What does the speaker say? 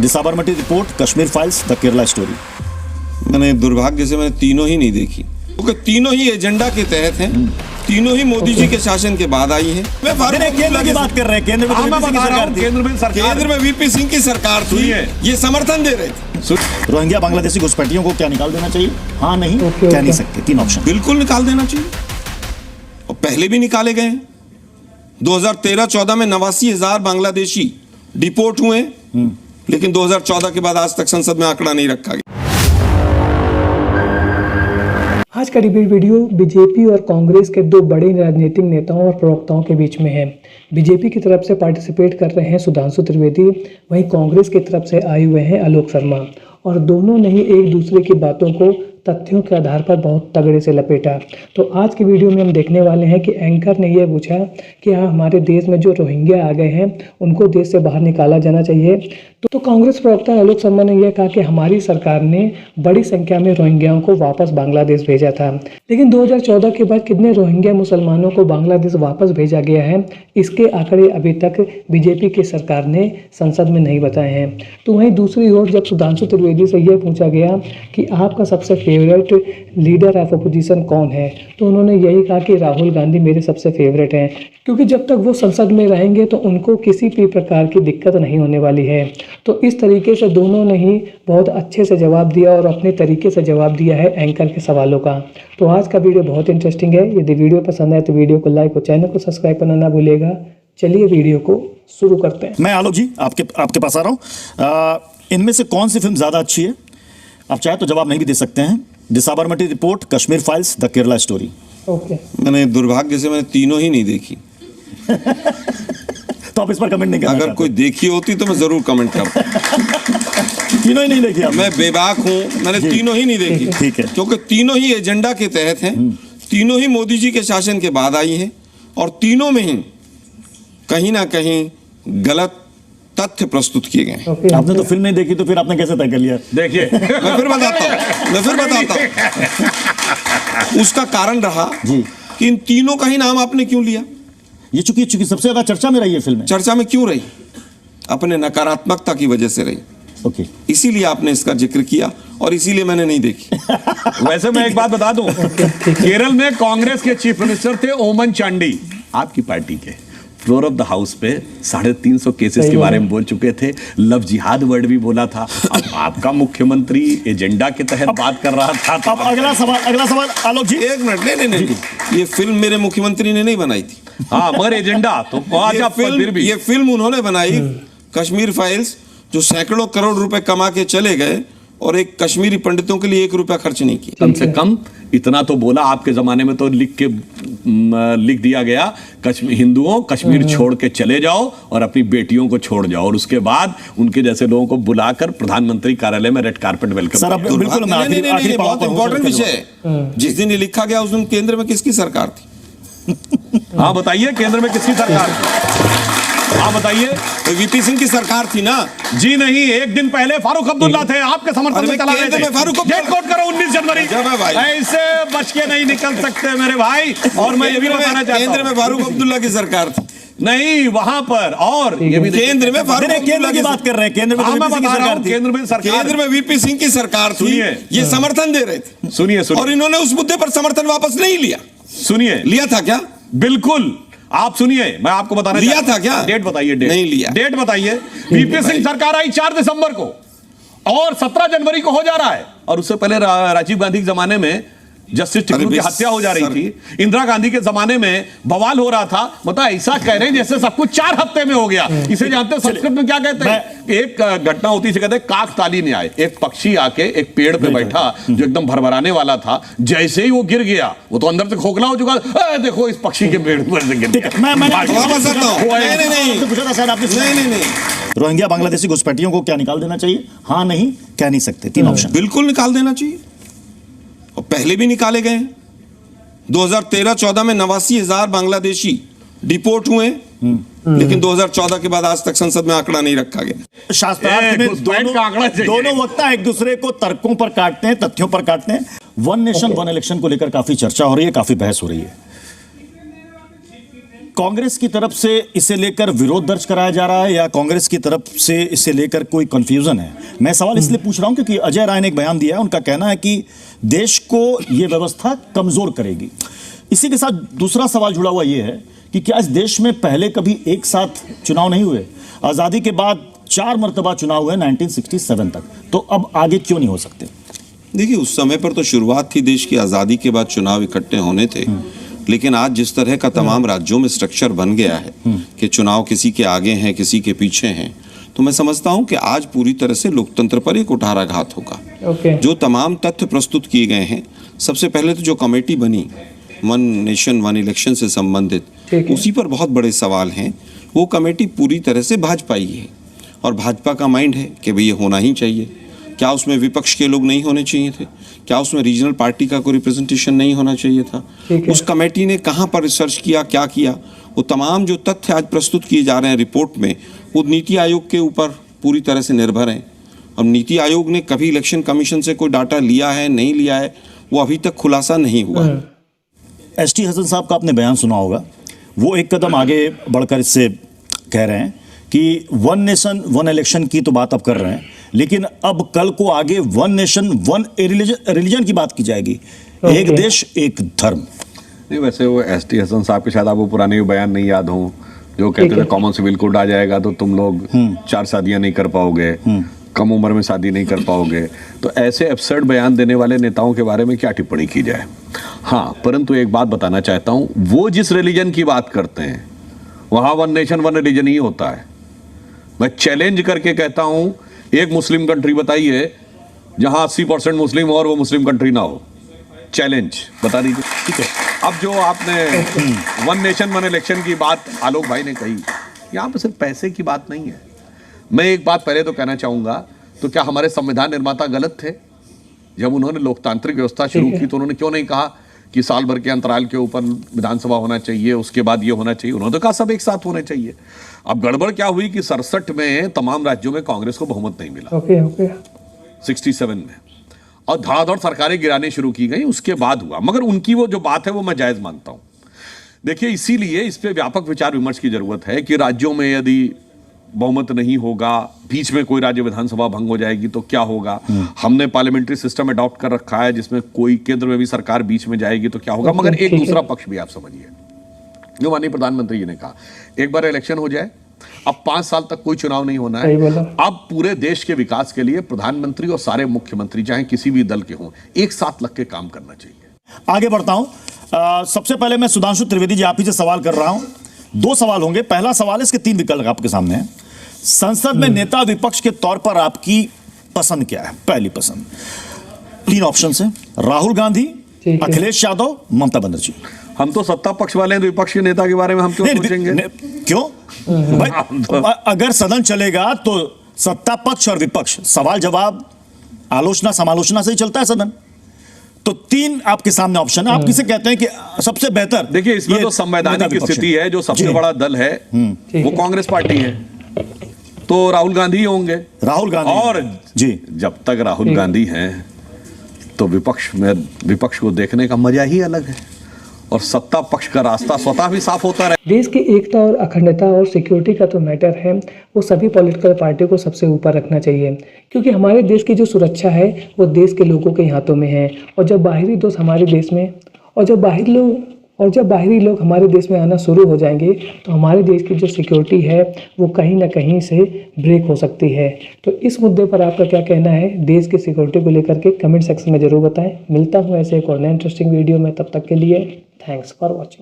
The Sabarmati report, Kashmir files, the Kerala story. मैंने दुर्भाग्य से मैंने तीनों ही नहीं देखी, क्योंकि तीनों ही एजेंडा के तहत हैं, तीनों ही मोदी जी के शासन के बाद आई हैं। मैं केंद्र की बात कर रहे हैं, केंद्र में केंद्र में वीपी सिंह की सरकार थी, ये समर्थन दे रहे थे। रोहिंग्या बांग्लादेशी घुसपैठियों को क्या निकाल देना चाहिए? हाँ, नहीं, कह नहीं सकते। 3 ऑप्शन। बिल्कुल निकाल देना चाहिए, और पहले भी निकाले गए हैं। 2013-14 में 89,000 बांग्लादेशी डिपोर्ट हुए, लेकिन 2014 के बाद आज तक संसद में आंकड़ा नहीं रखा गया। आज का डिबेट वीडियो बीजेपी और कांग्रेस के 2 बड़े राजनीतिक नेताओं और प्रवक्ताओं के बीच में है। बीजेपी की तरफ से पार्टिसिपेट कर रहे हैं सुधांशु त्रिवेदी, वहीं कांग्रेस की तरफ से आए हुए हैं आलोक शर्मा, और दोनों ने ही एक दूसरे की बातों को तथ्यों के आधार पर बहुत तगड़े से लपेटा। तो आज की वीडियो में हम देखने वाले हैं कि एंकर ने यह पूछा कि हाँ, हमारे देश में जो रोहिंग्या आ गए हैं उनको देश से बाहर निकाला जाना चाहिए। तो कांग्रेस प्रवक्ता आलोक शर्मा ने यह कहा कि हमारी सरकार ने बड़ी संख्या में रोहिंग्याओं को वापस बांग्लादेश भेजा था, लेकिन 2014 के बाद कितने रोहिंग्या मुसलमानों को बांग्लादेश वापस भेजा गया है, इसके आंकड़े अभी तक बीजेपी की सरकार ने संसद में नहीं बताए हैं। तो वहीं दूसरी ओर जब सुधांशु त्रिवेदी से यह पूछा गया कि आपका सबसे फेवरेट लीडर ऑफ अपोजिशन कौन है, तो उन्होंने यही कहा कि राहुल गांधी मेरे सबसे फेवरेट हैं, क्योंकि जब तक वो संसद में रहेंगे तो उनको किसी भी प्रकार की दिक्कत नहीं होने वाली है। तो इस तरीके से दोनों ने ही बहुत अच्छे से जवाब दिया और अपने तरीके से जवाब दिया है एंकर के सवालों का। तो आज का वीडियो बहुत इंटरेस्टिंग है। यदि वीडियो पसंद आए तो वीडियो को लाइक और चैनल को सब्सक्राइब करना ना भूलिएगा। चलिए वीडियो को शुरू करते हैं। मैं आलोक जी आपके पास आ रहा हूँ। इनमें से कौन सी फिल्म ज्यादा अच्छी है? आप चाहे तो जवाब नहीं भी दे सकते हैं। The Sabarmati report, Kashmir files, the Kerala story. Okay. मैंने दुर्भाग्य से मैंने तीनों ही नहीं देखी। तो आप इस पर कमेंट नहीं करना? अगर कोई देखी होती तो मैं जरूर कमेंट करता। तीनों ही नहीं देखी आप? मैं बेबाक हूँ, मैंने तीनों ही नहीं देखी। ठीक है, क्योंकि तीनों ही एजेंडा के तहत हैं, तीनों ही मोदी जी के शासन के बाद आई हैं, और तीनों में ही कहीं ना कहीं गलत तथ्य प्रस्तुत किए गए। आपने तो फिल्म नहीं देखी, तो फिर आपने कैसे तय कर लिया? देखिए, मैं फिर बताता हूँ। उसका कारण रहा कि इन तीनों का ही नाम आपने क्यों लिया? ये चूंकि सबसे ज्यादा चर्चा में रही है फिल्म। चर्चा में क्यों रही? अपने नकारात्मकता की वजह से रही। ओके, इसीलिए आपने इसका जिक्र किया और इसीलिए मैंने नहीं देखी। वैसे मैं एक बात बता दूं, केरल में कांग्रेस के चीफ मिनिस्टर थे ओमन चांडी, आपकी पार्टी के, फ्लोर ऑफ द हाउस पे 350 केसेस के बारे में बोल चुके थे, लव जिहाद वर्ड भी बोला था। अब आपका मुख्यमंत्री एजेंडा के तहत बात कर रहा था। अब अगला सवाल आलोक जी। 1 मिनट, नहीं, ये फिल्म मेरे मुख्यमंत्री ने नहीं बनाई थी। हाँ, मगर एजेंडा तो ये फिल्म उन्होंने बनाई, कश्मीर फाइल्स, जो सैकड़ों करोड़ रुपए कमा के चले गए और एक कश्मीरी पंडितों के लिए 1 रुपया खर्च नहीं किया। कम से कम इतना तो बोला। आपके जमाने में तो लिख दिया गया, कश्मीर हिंदुओं कश्मीर छोड़ के चले जाओ और अपनी बेटियों को छोड़ जाओ, और उसके बाद उनके जैसे लोगों को बुलाकर प्रधानमंत्री कार्यालय में रेड कारपेट वेलकम। सर, अब बिल्कुल बहुत इंपॉर्टेंट विषय है। जिस दिन ये लिखा गया उस दिन केंद्र में किसकी सरकार थी? हाँ बताइए, केंद्र में किसकी सरकार थी? हाँ बताइए। तो वीपी सिंह की सरकार थी ना? जी नहीं, 1 दिन पहले फारूक अब्दुल्ला थे, आपके समर्थन में चला गए थे। डेट कोट करो 19 जनवरी। ऐसे बच के नहीं निकल सकते मेरे भाई। और मैं ये भी बताना चाहता हूं, केंद्र में फारूक अब्दुल्ला की सरकार थी नहीं वहां पर, और ये भी केंद्र में फारूक केंद्र की बात कर रहे हैं। केंद्र में केंद्र में वीपी सिंह की सरकार थी, ये समर्थन दे रहे थे। सुनिए, और इन्होंने उस मुद्दे पर समर्थन वापस नहीं लिया। सुनिए, लिया था क्या? बिल्कुल, आप सुनिए, मैं आपको बताना लिया था क्या? डेट बताइए। नहीं लिया। डेट बताइए। वीपी सिंह सरकार आई 4 दिसंबर को और 17 जनवरी को हो जा रहा है। और उससे पहले राजीव गांधी के जमाने में जस्टिस टिकरू की हत्या हो जा रही थी। इंदिरा गांधी के जमाने में बवाल हो रहा था। मतलब ऐसा कह रहे हैं जैसे सब कुछ 4 हफ्ते में हो गया। इसे जानते हैं संस्कृत में क्या कहते हैं? एक घटना होती है, कहते हैं काकताली न्याय। एक पक्षी आके एक पेड़ पे बैठा जो एकदम भरभराने वाला था, जैसे ही वो गिर गया, वो तो अंदर से खोखला हो चुका, देखो इस पक्षी के पेड़ पर से गिर गया। नहीं, रोहिंग्या बांग्लादेशी घुसपैठियों को क्या निकाल देना चाहिए? हाँ, नहीं, कह नहीं सकते। 3 ऑप्शन। बिल्कुल निकाल देना चाहिए, और पहले भी निकाले गए हैं। 2013-14 में 89,000 बांग्लादेशी डिपोर्ट हुए, लेकिन 2014 के बाद आज तक संसद में आंकड़ा नहीं रखा गया। शास्त्रार्थ में दोनों वक्ता एक दूसरे को तर्कों पर काटते हैं, तथ्यों पर काटते हैं। 1 नेशन 1 इलेक्शन को लेकर काफी चर्चा हो रही है, काफी बहस हो रही है। कांग्रेस की तरफ से इसे लेकर विरोध दर्ज कराया जा रहा है या कांग्रेस की तरफ से इसे लेकर कोई कंफ्यूजन है? मैं सवाल इसलिए पूछ रहा हूं क्योंकि अजय राय ने एक बयान दिया है, उनका कहना है कि देश को यह व्यवस्था कमजोर करेगी। इसी के साथ दूसरा सवाल जुड़ा हुआ यह है कि क्या इस देश में पहले कभी एक साथ चुनाव नहीं हुए? आजादी के बाद 4 मरतबा चुनाव हुए 1967 तक, तो अब आगे क्यों नहीं हो सकते? देखिए, उस समय पर तो शुरुआत थी देश की आज़ादी के बाद चुनाव इकट्ठे होने थे, लेकिन आज जिस तरह का तमाम राज्यों में स्ट्रक्चर बन गया है कि चुनाव किसी के आगे हैं किसी के पीछे हैं, तो मैं समझता हूं कि आज पूरी तरह से लोकतंत्र पर एक कुठाराघात होगा। जो तमाम तथ्य प्रस्तुत किए गए हैं, सबसे पहले तो जो कमेटी बनी वन नेशन वन इलेक्शन से संबंधित, उसी पर बहुत बड़े सवाल हैं। वो कमेटी पूरी तरह से भाजपाई है और भाजपा का माइंड है कि भाई ये होना ही चाहिए। क्या उसमें विपक्ष के लोग नहीं होने चाहिए थे? क्या उसमें रीजनल पार्टी का कोई रिप्रेजेंटेशन नहीं होना चाहिए था? उस कमेटी ने कहाँ पर रिसर्च किया, क्या किया? वो तमाम जो तथ्य आज प्रस्तुत किए जा रहे हैं रिपोर्ट में, वो नीति आयोग के ऊपर पूरी तरह से निर्भर हैं। अब नीति आयोग ने कभी इलेक्शन कमीशन से कोई डाटा लिया है नहीं लिया है, वो अभी तक खुलासा नहीं हुआ। एसटी हसन साहब का आपने बयान सुना होगा, वो एक कदम आगे बढ़कर इससे कह रहे हैं कि वन नेशन वन इलेक्शन की तो बात अब कर रहे हैं, लेकिन अब कल को आगे वन नेशन वन रिलीजन की बात की जाएगी। एक देश एक धर्म। नहीं, वैसे वो एसटी हसन साहब के शायद आपको पुराने बयान नहीं याद हो, जो कहते थे कॉमन सिविल कोड आ जाएगा तो तुम लोग 4 शादियां नहीं कर पाओगे, कम उम्र में शादी नहीं कर पाओगे। तो ऐसे एब्सर्ड बयान देने वाले नेताओं के बारे में क्या टिप्पणी की जाए? हाँ, परंतु एक बात बताना चाहता हूं, वो जिस रिलीजन की बात करते हैं वहां वन नेशन वन रिलीजन ही होता है। मैं चैलेंज करके कहता हूं, एक मुस्लिम कंट्री बताइए जहां 80% मुस्लिम और वो मुस्लिम कंट्री ना हो। चैलेंज बता दीजिए। ठीक है, अब जो आपने वन नेशन वन इलेक्शन की बात आलोक भाई ने कही, यहां पर सिर्फ पैसे की बात नहीं है। मैं एक बात पहले तो कहना चाहूंगा, तो क्या हमारे संविधान निर्माता गलत थे? जब उन्होंने लोकतांत्रिक व्यवस्था शुरू की तो उन्होंने क्यों नहीं कहा कि साल भर के अंतराल के ऊपर विधानसभा होना चाहिए, उसके बाद ये होना चाहिए? उन्होंने तो कहा सब एक साथ होने चाहिए। अब गड़बड़ क्या हुई कि 67 में तमाम राज्यों में कांग्रेस को बहुमत नहीं मिला। 67 में, और धड़ाधड़ सरकारें गिराने शुरू की गई, उसके बाद हुआ। मगर उनकी वो जो बात है वो मैं जायज मानता हूं। देखिए, इसीलिए इस पे व्यापक विचार विमर्श की जरूरत है कि राज्यों में यदि बहुमत नहीं होगा, बीच में कोई राज्य विधानसभा भंग हो जाएगी तो क्या होगा? हमने पार्लियामेंट्री सिस्टम अडॉप्ट कर रखा है जिसमें कोई केंद्र में भी सरकार बीच में जाएगी तो क्या होगा? मगर एक दूसरा पक्ष भी आप समझिए, जो माननीय प्रधानमंत्री जी ने कहा, एक बार इलेक्शन हो जाए, अब 5 साल तक कोई चुनाव नहीं होना है। अब पूरे देश के विकास के लिए प्रधानमंत्री और सारे मुख्यमंत्री चाहे किसी भी दल के हों, एक साथ लग के काम करना चाहिए। आगे बढ़ता हूं। सबसे पहले मैं सुधांशु त्रिवेदी जी आप ही से सवाल कर रहा हूं। 2 सवाल होंगे। पहला सवाल है, इसके 3 विकल्प आपके सामने हैं। संसद में नेता विपक्ष के तौर पर आपकी पसंद क्या है? पहली पसंद, 3 ऑप्शन है, राहुल गांधी, अखिलेश यादव, ममता बनर्जी। हम तो सत्ता पक्ष वाले हैं, तो विपक्ष के नेता के बारे में हम क्यों सोचेंगे? क्यों भाई? अगर सदन चलेगा तो सत्ता पक्ष और विपक्ष, सवाल जवाब, आलोचना समालोचना से ही चलता है सदन। तो 3 आपके सामने ऑप्शन है, आप किसे कहते हैं कि सबसे बेहतर? देखिए, इसमें तो संवैधानिक स्थिति है, जो सबसे बड़ा दल है वो कांग्रेस पार्टी है, तो राहुल गांधी ही होंगे। राहुल गांधी, और जी, जब तक राहुल गांधी हैं तो विपक्ष को देखने का मजा ही अलग है, और सत्ता पक्ष का रास्ता स्वतः भी साफ होता रहे। देश की एकता और अखंडता और सिक्योरिटी का तो मैटर है, वो सभी पॉलिटिकल पार्टी को सबसे ऊपर रखना चाहिए, क्योंकि हमारे देश की जो सुरक्षा है वो देश के लोगों के हाथों में है। और जब बाहरी दोस्त हमारे देश में जब बाहरी लोग हमारे देश में आना शुरू हो जाएंगे तो हमारे देश की जो सिक्योरिटी है वो कहीं ना कहीं से ब्रेक हो सकती है। तो इस मुद्दे पर आपका क्या कहना है देश की सिक्योरिटी को लेकर के? कमेंट सेक्शन में ज़रूर बताएं। मिलता हूँ ऐसे एक और नए इंटरेस्टिंग वीडियो में, तब तक के लिए थैंक्स फॉर वॉचिंग।